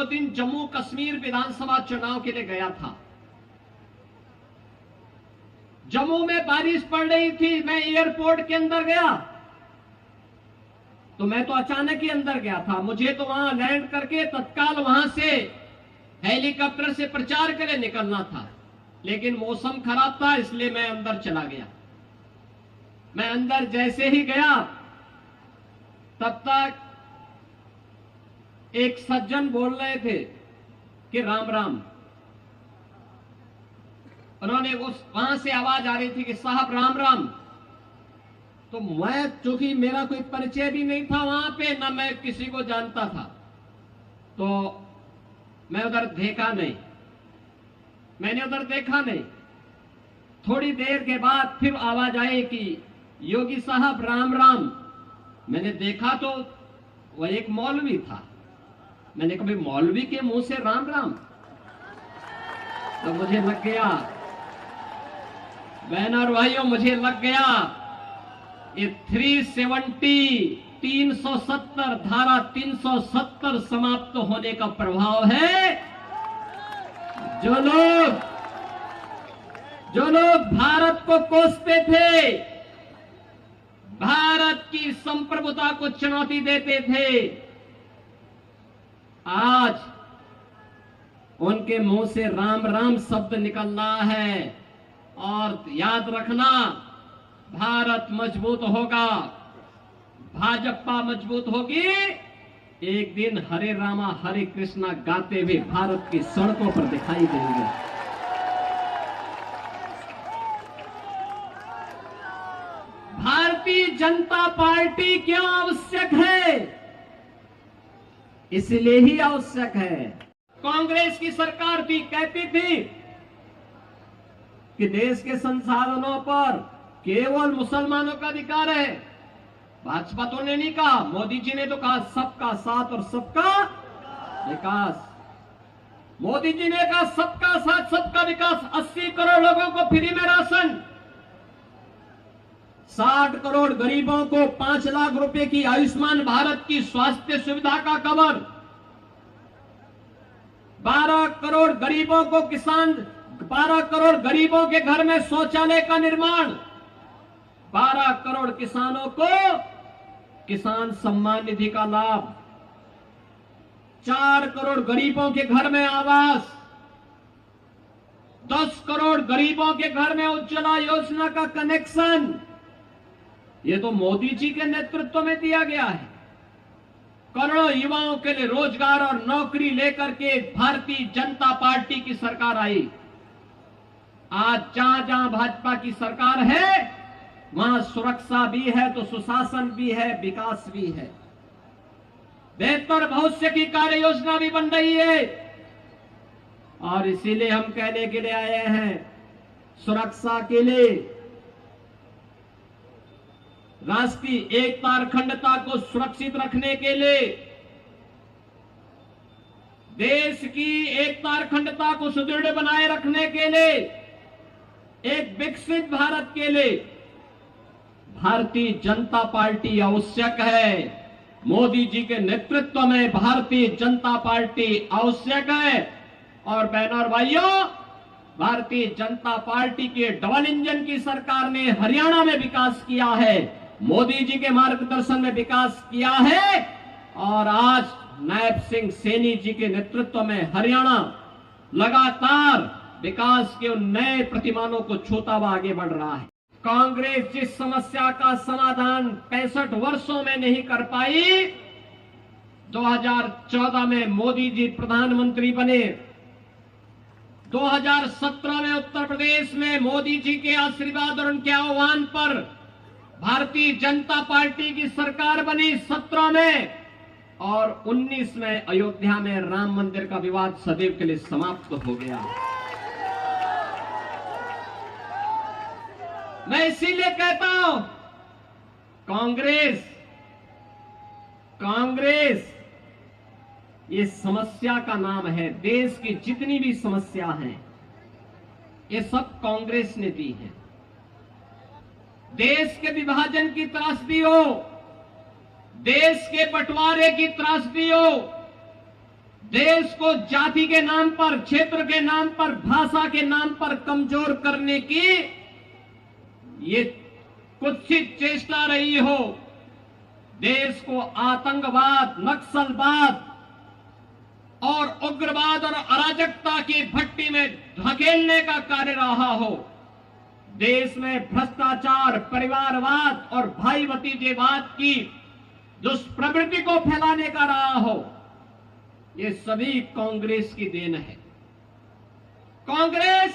वो दिन जम्मू कश्मीर विधानसभा चुनाव के लिए गया था। जम्मू में बारिश पड़ रही थी, मैं एयरपोर्ट के अंदर गया तो मैं तो अचानक ही अंदर गया था। मुझे तो वहां लैंड करके तत्काल वहां से हेलीकॉप्टर से प्रचार के लिए निकलना था, लेकिन मौसम खराब था इसलिए मैं अंदर चला गया। मैं अंदर जैसे ही गया तब तक एक सज्जन बोल रहे थे कि राम राम। उन्होंने वहां से आवाज आ रही थी कि साहब राम राम। तो मैं, चूंकि मेरा कोई परिचय भी नहीं था वहां पे, ना मैं किसी को जानता था, तो मैं उधर देखा नहीं, मैंने उधर देखा नहीं। थोड़ी देर के बाद फिर आवाज आई कि योगी साहब राम राम। मैंने देखा तो वह एक मौलवी था। मैंने कहा मौलवी के मुंह से राम राम, तो मुझे लग गया, बहन और भाइयों, मुझे लग गया ये 370 धारा 370 समाप्त होने का प्रभाव है। जो लोग भारत को कोसते थे, भारत की संप्रभुता को चुनौती देते थे, आज उनके मुंह से राम राम शब्द निकल रहा है। और याद रखना, भारत मजबूत होगा, भाजपा मजबूत होगी, एक दिन हरे रामा हरे कृष्णा गाते हुए भारत की सड़कों पर दिखाई देंगे। भारतीय जनता पार्टी क्यों आवश्यक है? इसलिए ही आवश्यक है। कांग्रेस की सरकार थी, कहती थी कि देश के संसाधनों पर केवल मुसलमानों का अधिकार है। भाजपा तो ने नहीं कहा, मोदी जी ने तो कहा सबका साथ और सबका विकास। मोदी जी ने कहा सबका साथ सबका विकास। 80 करोड़ लोगों को फ्री में राशन, 60 करोड़ गरीबों को 5 लाख रुपए की आयुष्मान भारत की स्वास्थ्य सुविधा का कवर, 12 करोड़ गरीबों को 12 करोड़ गरीबों के घर में शौचालय का निर्माण, 12 करोड़ किसानों को किसान सम्मान निधि का लाभ, 4 करोड़ गरीबों के घर में आवास, 10 करोड़ गरीबों के घर में उज्ज्वला योजना का कनेक्शन। ये तो मोदी जी के नेतृत्व में दिया गया है। करोड़ों युवाओं के लिए रोजगार और नौकरी लेकर के भारतीय जनता पार्टी की सरकार आई। आज जहां जहां भाजपा की सरकार है, वहां सुरक्षा भी है तो सुशासन भी है, विकास भी है, बेहतर भविष्य की कार्य योजना भी बन रही है। और इसीलिए हम कहने के लिए आए हैं, सुरक्षा के लिए, राष्ट्रीय एकता और अखंडता को सुरक्षित रखने के लिए, देश की एकता और अखंडता को सुदृढ़ बनाए रखने के लिए, एक विकसित भारत के लिए भारतीय जनता पार्टी आवश्यक है। मोदी जी के नेतृत्व में भारतीय जनता पार्टी आवश्यक है। और बहनों और भाइयों, भारतीय जनता पार्टी के डबल इंजन की सरकार ने हरियाणा में विकास किया है, मोदी जी के मार्गदर्शन में विकास किया है। और आज नायब सिंह सैनी जी के नेतृत्व में हरियाणा लगातार विकास के उन नए प्रतिमानों को छूता हुआ आगे बढ़ रहा है। कांग्रेस जिस समस्या का समाधान 65 वर्षों में नहीं कर पाई, 2014 में मोदी जी प्रधानमंत्री बने, 2017 में उत्तर प्रदेश में मोदी जी के आशीर्वाद और उनके आह्वान पर भारतीय जनता पार्टी की सरकार बनी 17 में, और 19 में अयोध्या में राम मंदिर का विवाद सदैव के लिए समाप्त हो गया। मैं इसीलिए कहता हूं, कांग्रेस ये समस्या का नाम है। देश की जितनी भी समस्या हैं, ये सब कांग्रेस ने दी है। देश के विभाजन की त्रासदी हो, देश के बंटवारे की त्रासदी हो, देश को जाति के नाम पर, क्षेत्र के नाम पर, भाषा के नाम पर कमजोर करने की ये कुत्सित चेष्टा रही हो, देश को आतंकवाद, नक्सलवाद और उग्रवाद और अराजकता की भट्टी में धकेलने का कार्य रहा हो, देश में भ्रष्टाचार, परिवारवाद और भाई भतीजेवाद की दुष्प्रवृत्ति को फैलाने का रहा हो, ये सभी कांग्रेस की देन है। कांग्रेस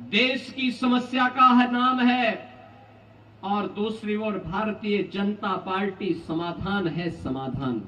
देश की समस्या का नाम है और दूसरी ओर भारतीय जनता पार्टी समाधान है, समाधान।